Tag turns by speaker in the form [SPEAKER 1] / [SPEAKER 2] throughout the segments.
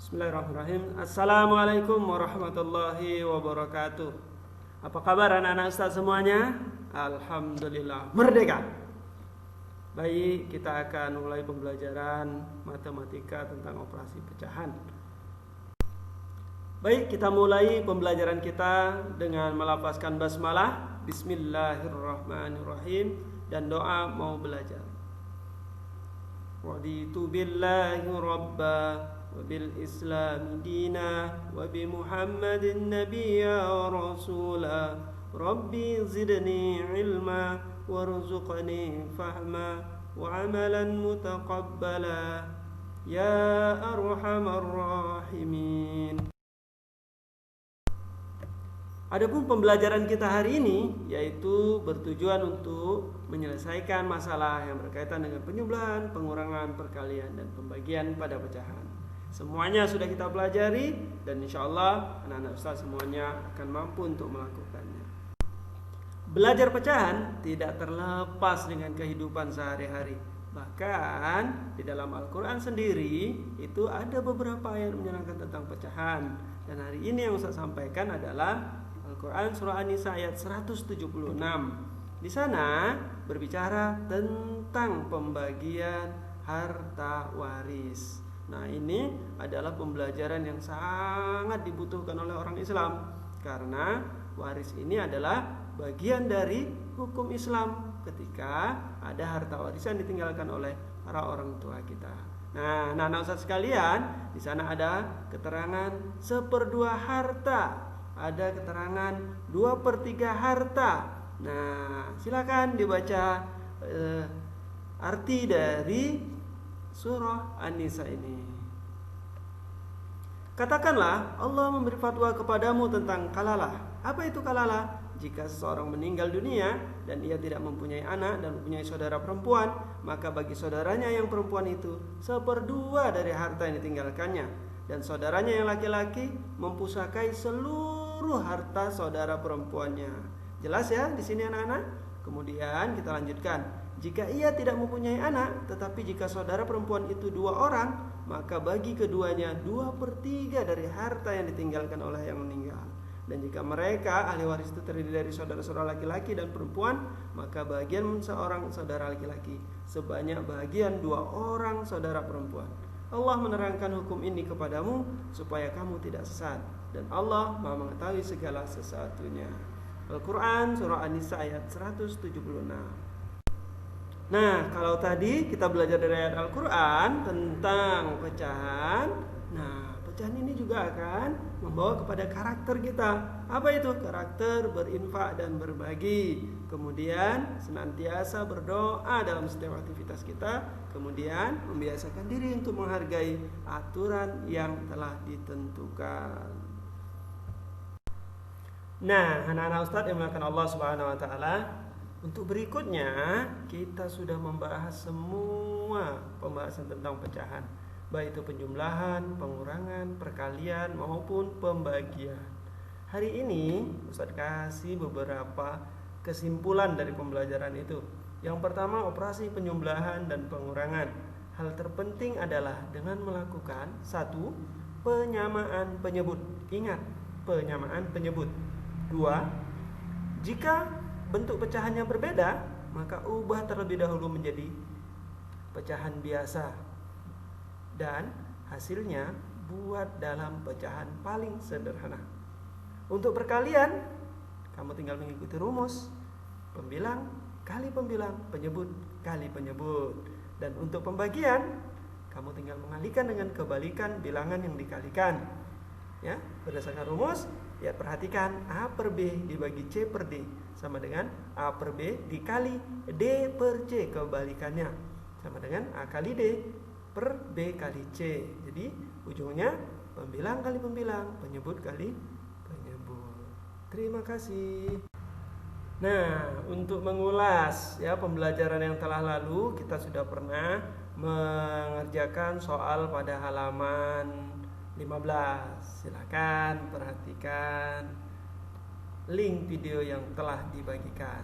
[SPEAKER 1] Bismillahirrahmanirrahim. Assalamualaikum warahmatullahi wabarakatuh. Apa kabar anak-anak Ustaz semuanya? Alhamdulillah, merdeka. Baik, kita akan mulai pembelajaran matematika tentang operasi pecahan. Baik, kita mulai pembelajaran kita dengan melafazkan basmalah, Bismillahirrahmanirrahim, dan doa mau belajar. Raditu billahi rabba wa bil islam dina wa bi muhammadin nabiyya wa rasula rabbi zidni ilma warzuqni fahma wa amalan mutaqabbala ya arhamar rahimin. Adapun pembelajaran kita hari ini yaitu bertujuan untuk menyelesaikan masalah yang berkaitan dengan penjumlahan, pengurangan, perkalian, dan pembagian pada pecahan. Semuanya sudah kita pelajari dan insya Allah anak-anak Ustaz semuanya akan mampu untuk melakukannya. Belajar pecahan tidak terlepas dengan kehidupan sehari-hari. Bahkan di dalam Al-Quran sendiri itu ada beberapa ayat menerangkan tentang pecahan. Dan hari ini yang Ustaz sampaikan adalah Al-Quran surah An-Nisa ayat 176. Di sana berbicara tentang pembagian harta waris. Nah, ini adalah pembelajaran yang sangat dibutuhkan oleh orang Islam karena waris ini adalah bagian dari hukum Islam ketika ada harta warisan ditinggalkan oleh para orang tua kita. Nah, anak-anak Ustaz sekalian, di sana ada keterangan 1/2 harta. Ada keterangan 2/3 harta. Nah, silakan dibaca arti dari surah An-Nisa ini. Katakanlah Allah memberi fatwa kepadamu tentang kalalah. Apa itu kalalah? Jika seseorang meninggal dunia dan ia tidak mempunyai anak dan mempunyai saudara perempuan, maka bagi saudaranya yang perempuan itu 1/2 dari harta yang ditinggalkannya, dan saudaranya yang laki-laki mempusakai seluruh harta saudara perempuannya. Jelas ya di sini anak-anak? Kemudian kita lanjutkan. Jika ia tidak mempunyai anak, tetapi jika saudara perempuan itu 2 orang, maka bagi keduanya 2/3 dari harta yang ditinggalkan oleh yang meninggal. Dan jika mereka ahli waris itu terdiri dari saudara-saudara laki-laki dan perempuan, maka bagian seorang saudara laki-laki sebanyak bagian 2 orang saudara perempuan. Allah menerangkan hukum ini kepadamu supaya kamu tidak sesat, dan Allah Maha mengetahui segala sesuatunya. Al-Quran surah An-Nisa ayat 176. Nah, kalau tadi kita belajar dari ayat Al-Quran tentang pecahan, nah pecahan ini juga akan membawa kepada karakter kita. Apa itu? Karakter berinfak dan berbagi. Kemudian senantiasa berdoa dalam setiap aktivitas kita. Kemudian membiasakan diri untuk menghargai aturan yang telah ditentukan. Nah, anak-anak Ustadz yang dimuliakan Allah Subhanahu wa taala, untuk berikutnya kita sudah membahas semua pembahasan tentang pecahan, baik itu penjumlahan, pengurangan, perkalian maupun pembagian. Hari ini Ustadz kasih beberapa kesimpulan dari pembelajaran itu. Yang pertama, operasi penjumlahan dan pengurangan. Hal terpenting adalah dengan melakukan 1. Penyamaan penyebut. Ingat, penyamaan penyebut. 2. Jika bentuk pecahannya berbeda, maka ubah terlebih dahulu menjadi pecahan biasa. Dan hasilnya buat dalam pecahan paling sederhana. Untuk perkalian, kamu tinggal mengikuti rumus pembilang kali pembilang, penyebut kali penyebut. Dan untuk pembagian, kamu tinggal mengalihkan dengan kebalikan bilangan yang dikalikan. Ya, berdasarkan rumus, ya perhatikan A per B dibagi C per D sama dengan A per B dikali D per C, kebalikannya sama dengan A kali D per B kali C. Jadi ujungnya pembilang kali pembilang, penyebut kali penyebut. Terima kasih. Nah, untuk mengulas ya pembelajaran yang telah lalu, kita sudah pernah mengerjakan soal pada halaman 15. Silakan perhatikan link video yang telah dibagikan.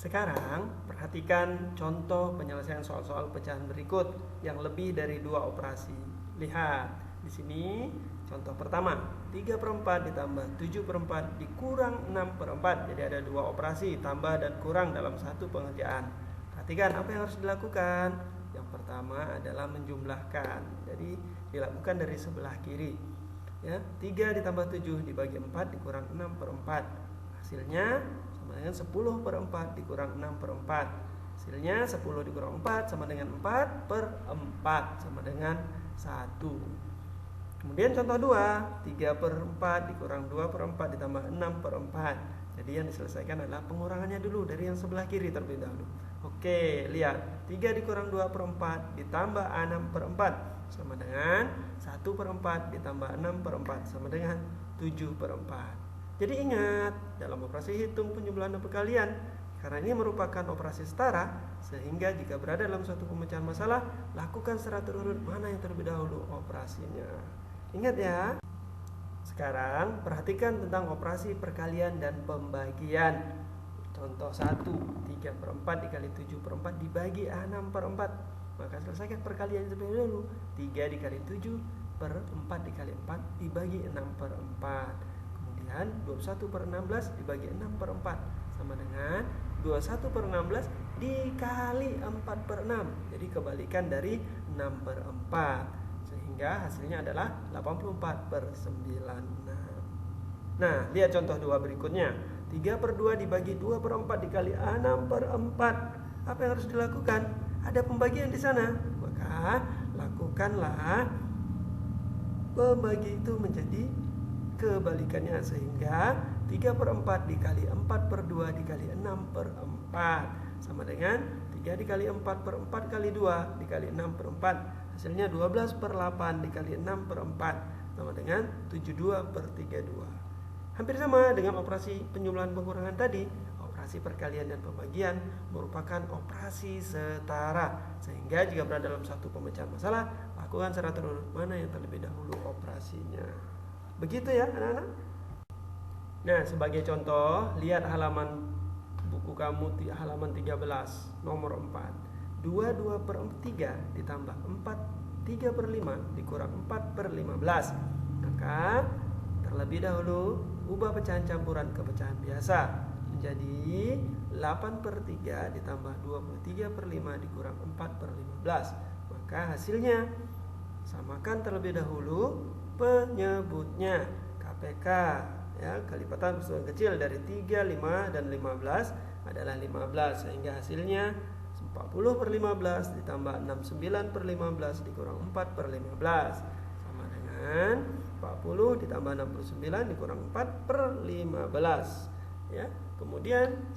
[SPEAKER 1] Sekarang perhatikan contoh penyelesaian soal-soal pecahan berikut yang lebih dari 2 operasi. Lihat di sini contoh pertama, 3/4 ditambah 7/4 dikurang 6/4. Jadi ada 2 operasi, tambah dan kurang dalam satu pengerjaan. Perhatikan apa yang harus dilakukan. Yang pertama adalah menjumlahkan. Jadi dilakukan dari sebelah kiri. Ya, 3 ditambah 7 dibagi 4 dikurang 6/4. Hasilnya sama dengan 10/4 dikurang 6/4. Hasilnya 10 dikurang 4 sama dengan 4/4 sama dengan 1. Kemudian contoh 2, 3/4 dikurang 2/4 ditambah 6/4. Jadi yang diselesaikan adalah pengurangannya dulu dari yang sebelah kiri terlebih dahulu. Oke, lihat 3 dikurang 2/4 ditambah 6/4 sama dengan 1/4 ditambah 6/4 sama dengan 7/4. Jadi ingat, dalam operasi hitung, penjumlahan, dan perkalian, karena ini merupakan operasi setara, sehingga jika berada dalam suatu pemecahan masalah, lakukan secara terurut mana yang terlebih dahulu operasinya. Ingat ya. Sekarang perhatikan tentang operasi perkalian dan pembagian. Contoh 1, 3/4 dikali 7/4 dibagi 6/4. Maka selesaikan perkalian terlebih dahulu. 3 dikali 7/4 dikali 4 dibagi 6/4. Kemudian 21/16 dibagi 6/4 sama dengan 21/16 dikali 4/6. Jadi kebalikan dari 6/4. Sehingga hasilnya adalah 84/96. Nah, lihat contoh 2 berikutnya. 3/2 dibagi 2/4 dikali 6/4. Apa yang harus dilakukan? Ada pembagian di sana. Maka lakukanlah pembagi itu menjadi kebalikannya, sehingga 3/4 dikali 4/2 dikali 6/4 sama dengan 3 dikali 4/4 kali 2 dikali 6/4. Hasilnya 12/8 dikali 6/4 sama dengan 72/32. Hampir sama dengan operasi penjumlahan pengurangan tadi. Operasi perkalian dan pembagian merupakan operasi setara, sehingga jika berada dalam satu pemecahan masalah, lakukan secara terurut mana yang terlebih dahulu operasinya. Begitu ya anak-anak. Nah, sebagai contoh, lihat halaman buku kamu, halaman 13 nomor 4. 22/3 ditambah 3/5 dikurang 4/15. Maka terlebih dahulu ubah pecahan campuran ke pecahan biasa menjadi 8/3 ditambah 23/5 dikurang 4/15. Maka hasilnya samakan terlebih dahulu penyebutnya. KPK ya, kalipatan persatuan kecil dari 3, 5 dan 15 adalah 15, sehingga hasilnya 40/15 ditambah 69/15 dikurang 4/15 sama dengan 40 ditambah 69 dikurang 4/15 ya. Kemudian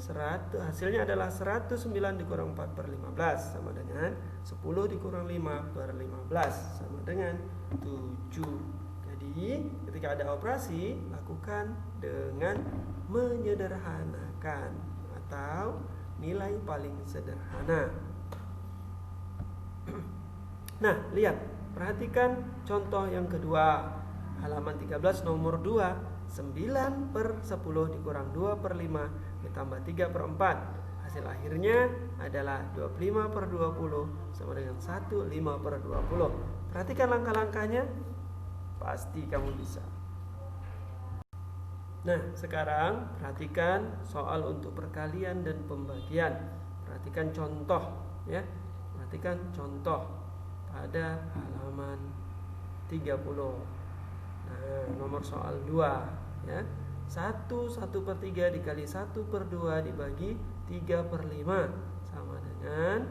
[SPEAKER 1] hasilnya adalah 109 dikurang 4/15 sama dengan 10 dikurang 5/15 sama dengan 7. Jadi ketika ada operasi, lakukan dengan menyederhanakan atau nilai paling sederhana. Nah, lihat, perhatikan contoh yang kedua, halaman 13 nomor 2. 9/10 dikurang 2/5 ditambah 3/4. Hasil akhirnya adalah 25/20 sama dengan 15/20. Perhatikan langkah-langkahnya, pasti kamu bisa. Nah, sekarang perhatikan soal untuk perkalian dan pembagian. Perhatikan contoh ya. Perhatikan contoh pada halaman 30. Nah, nomor soal 2 ya. 1/3 dikali 1/2 dibagi 3/5 sama dengan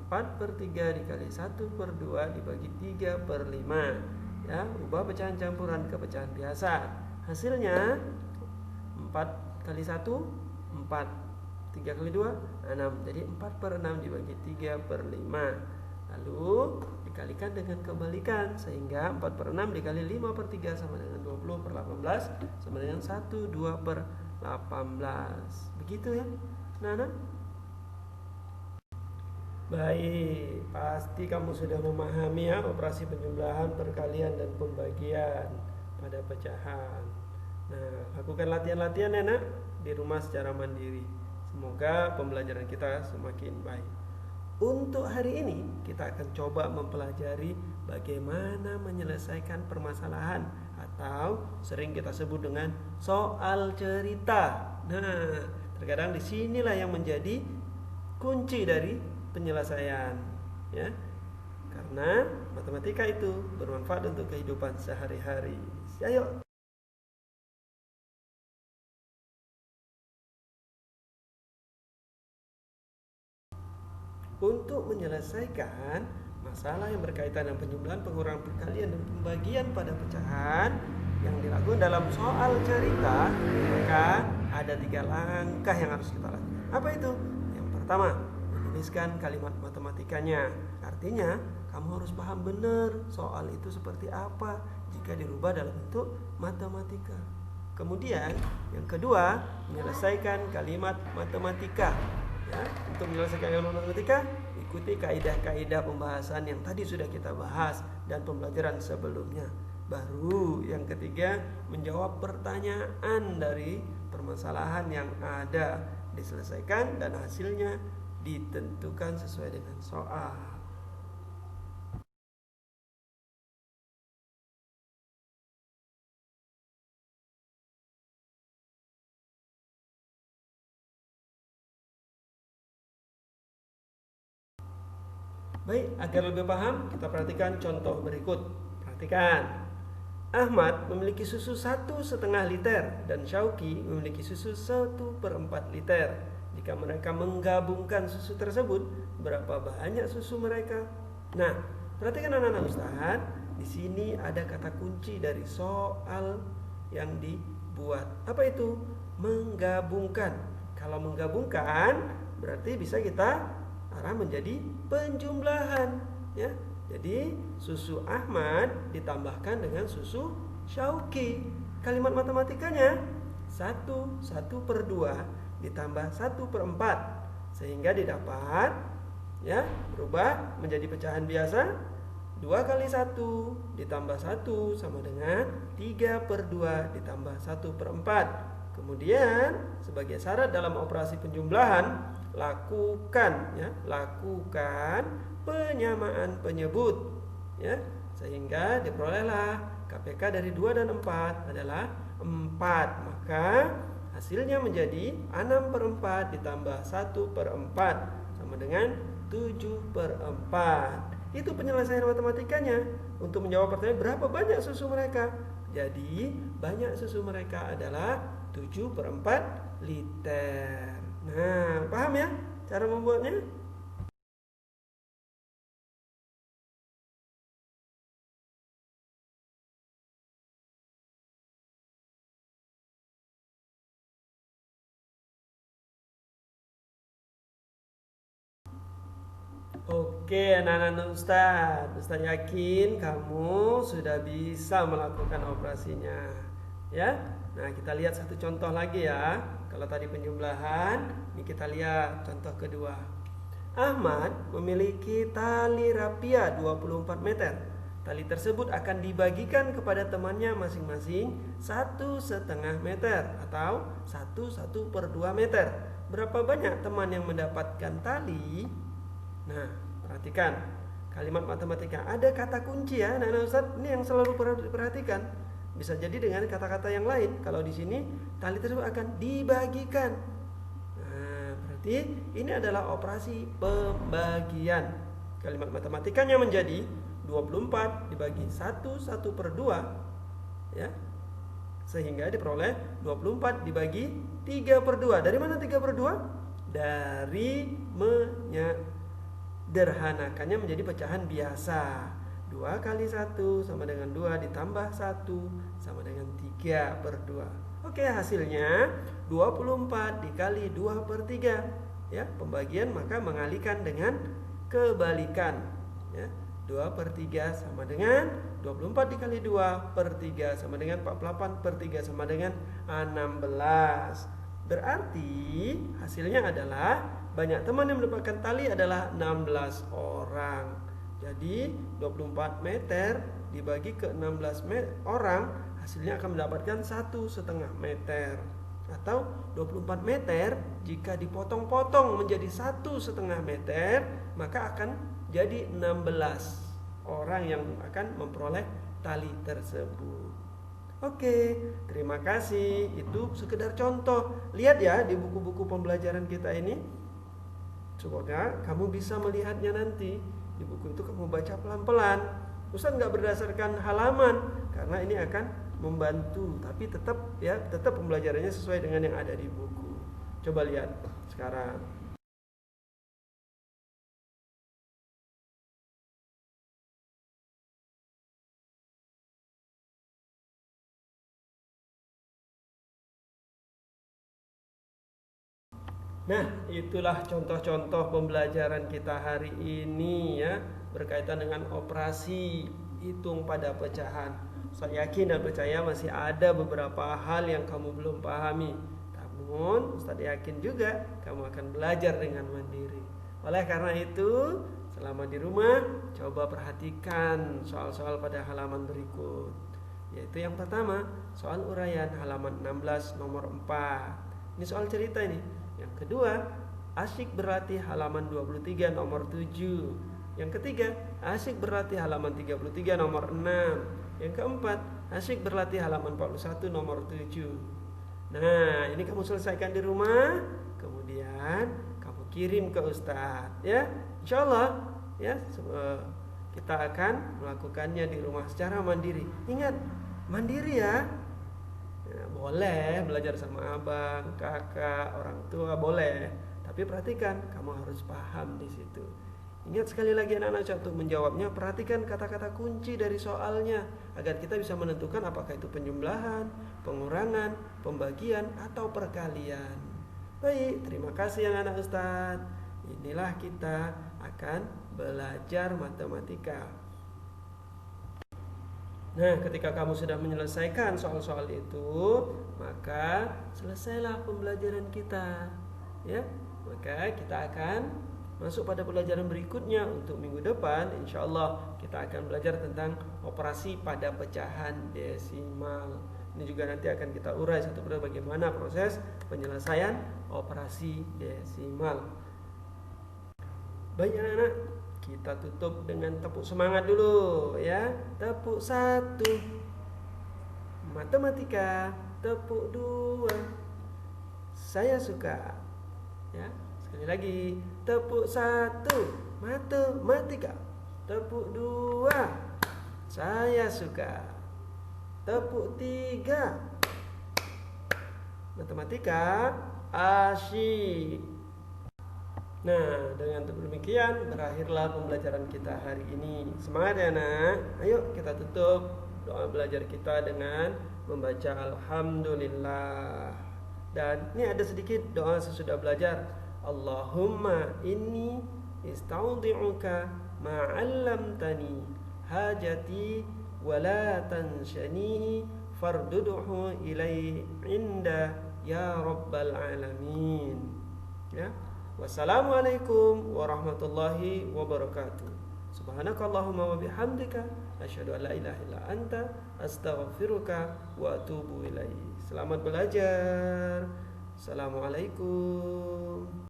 [SPEAKER 1] 4/3 dikali 1/2 dibagi 3/5 ya. Ubah pecahan campuran ke pecahan biasa. Hasilnya 4 kali 1 4, 3 kali 2 6. Jadi 4/6 dibagi 3/5. Lalu dikalikan dengan kebalikan, sehingga 4/6 dikali 5/3 sama dengan 20/18 sama dengan 12/18. Begitu ya. Nah. Baik, pasti kamu sudah memahami ya operasi penjumlahan, perkalian, dan pembagian pada pecahan. Nah, lakukan latihan-latihan ya nak di rumah secara mandiri, Semoga pembelajaran kita semakin baik. Untuk hari ini kita akan coba mempelajari bagaimana menyelesaikan permasalahan atau sering kita sebut dengan soal cerita. Nah, terkadang disinilah yang menjadi kunci dari penyelesaian, ya. Karena matematika itu bermanfaat untuk kehidupan sehari-hari. Ayo. Untuk menyelesaikan masalah yang berkaitan dengan penjumlahan, pengurangan, perkalian, dan pembagian pada pecahan yang dilakukan dalam soal cerita, maka ada 3 langkah yang harus kita lakukan. Apa itu? Yang pertama, menuliskan kalimat matematikanya. Artinya, kamu harus paham benar soal itu seperti apa jika dirubah dalam bentuk matematika. Kemudian, yang kedua, menyelesaikan kalimat matematika. Ya, untuk menyelesaikan kalimat matematika, ikuti kaidah-kaidah pembahasan yang tadi sudah kita bahas dan pembelajaran sebelumnya. Baru yang ketiga, menjawab pertanyaan dari permasalahan yang ada, diselesaikan dan hasilnya ditentukan sesuai dengan soal. Baik, agar lebih paham, kita perhatikan contoh berikut. Perhatikan. Ahmad memiliki susu 1,5 liter dan Syauqi memiliki susu 1/4 liter. Jika mereka menggabungkan susu tersebut, berapa banyak susu mereka? Nah, perhatikan anak-anak Ustaz, di sini ada kata kunci dari soal yang dibuat. Apa itu? Menggabungkan. Kalau menggabungkan, berarti bisa kita arah menjadi penjumlahan, ya. Jadi susu Ahmad ditambahkan dengan susu Syauqi. Kalimat matematikanya 1/2 ditambah 1/4 sehingga didapat, ya, berubah menjadi pecahan biasa. 2 kali 1 ditambah 1 sama dengan 3/2 ditambah 1/4. Kemudian sebagai syarat dalam operasi penjumlahan, lakukan penyamaan penyebut, ya, sehingga diperolehlah KPK dari 2 dan 4 adalah 4. Maka hasilnya menjadi 6/4 ditambah 1/4 sama dengan 7/4. Itu penyelesaian matematikanya. Untuk menjawab pertanyaan berapa banyak susu mereka, jadi banyak susu mereka adalah 7/4 liter. Nah, paham ya cara membuatnya? Oke, anak-anak Ustaz yakin kamu sudah bisa melakukan operasinya, ya. Nah, kita lihat satu contoh lagi ya. Kalau tadi penjumlahan, ini kita lihat contoh kedua. Ahmad memiliki tali rapia 24 meter. Tali tersebut akan dibagikan kepada temannya masing-masing 1,5 meter atau 1/2 meter. Berapa banyak teman yang mendapatkan tali? Nah, perhatikan kalimat matematika. Ada kata kunci ya, anak-anak Ustaz. Ini yang selalu perhatikan. Bisa jadi dengan kata-kata yang lain. Kalau di sini tali tersebut akan dibagikan. Nah, berarti ini adalah operasi pembagian. Kalimat matematikanya menjadi 24 dibagi 1/2, ya. Sehingga diperoleh 24 dibagi 3/2. Dari mana 3/2? Dari menyederhanakannya menjadi pecahan biasa. 2 kali 1 sama dengan 2 ditambah 1 sama dengan 3/2. Oke, hasilnya 24 dikali 2/3. Ya, pembagian maka mengalihkan dengan kebalikan. Ya, 2/3 sama dengan 24 dikali 2/3 sama dengan 48/3 sama dengan 16. Berarti hasilnya adalah banyak teman yang mendapatkan tali adalah 16 orang. Jadi 24 meter dibagi ke 16 orang, hasilnya akan mendapatkan 1,5 meter. atau 24 meter jika dipotong-potong menjadi 1,5 meter, maka akan jadi 16 orang yang akan memperoleh tali tersebut. Oke, terima kasih. Itu sekedar contoh. Lihat ya di buku-buku pembelajaran kita ini. Semoga kamu bisa melihatnya nanti. Di buku itu kamu baca pelan-pelan. Ustaz nggak berdasarkan halaman karena ini akan membantu, tapi tetap pembelajarannya sesuai dengan yang ada di buku. Coba lihat sekarang. Nah, itulah contoh-contoh pembelajaran kita hari ini ya, berkaitan dengan operasi hitung pada pecahan. Saya yakin dan percaya masih ada beberapa hal yang kamu belum pahami. Namun, Ustaz yakin juga kamu akan belajar dengan mandiri. Oleh karena itu, selama di rumah, coba perhatikan soal-soal pada halaman berikut. Yaitu yang pertama, soal uraian halaman 16 nomor 4. Ini soal cerita ini. Yang kedua, asyik berlatih halaman 23 nomor 7. Yang ketiga, asyik berlatih halaman 33 nomor 6. Yang keempat, asyik berlatih halaman 41 nomor 7. Nah, ini kamu selesaikan di rumah, kemudian kamu kirim ke Ustadz ya. Insyaallah ya, kita akan melakukannya di rumah secara mandiri. Ingat, mandiri ya. Boleh belajar sama abang, kakak, orang tua boleh, tapi perhatikan kamu harus paham di situ. Ingat sekali lagi anak-anak, untuk menjawabnya perhatikan kata-kata kunci dari soalnya agar kita bisa menentukan apakah itu penjumlahan, pengurangan, pembagian atau perkalian. Baik, terima kasih anak-anak Ustadz. Inilah kita akan belajar matematika. Nah, ketika kamu sudah menyelesaikan soal-soal itu, maka selesailah pembelajaran kita. Ya, maka kita akan masuk pada pelajaran berikutnya. Untuk minggu depan, insya Allah kita akan belajar tentang operasi pada pecahan desimal. Ini juga nanti akan kita urai satu persatu bagaimana proses penyelesaian operasi desimal. Baik anak-anak, kita tutup dengan tepuk semangat dulu ya. Tepuk 1 matematika, tepuk 2 saya suka. Ya, sekali lagi, tepuk 1 matematika, tepuk 2 saya suka, tepuk 3 matematika asyik. Nah, dengan demikian berakhirlah pembelajaran kita hari ini. Semangat ya nak. Ayo kita tutup doa belajar kita dengan membaca Alhamdulillah. Dan ini ada sedikit doa sesudah belajar. Allahumma inni istaudi'uka ma'allamtani hajati wa la tanshanihi farduduhu ilai inda ya rabbal alamin. Ya. Wassalamualaikum warahmatullahi wabarakatuh. Subhanakallahumma wa bihamdika asyhadu an la ilaha illa anta astaghfiruka wa atubu ilaik. Selamat belajar. Assalamualaikum.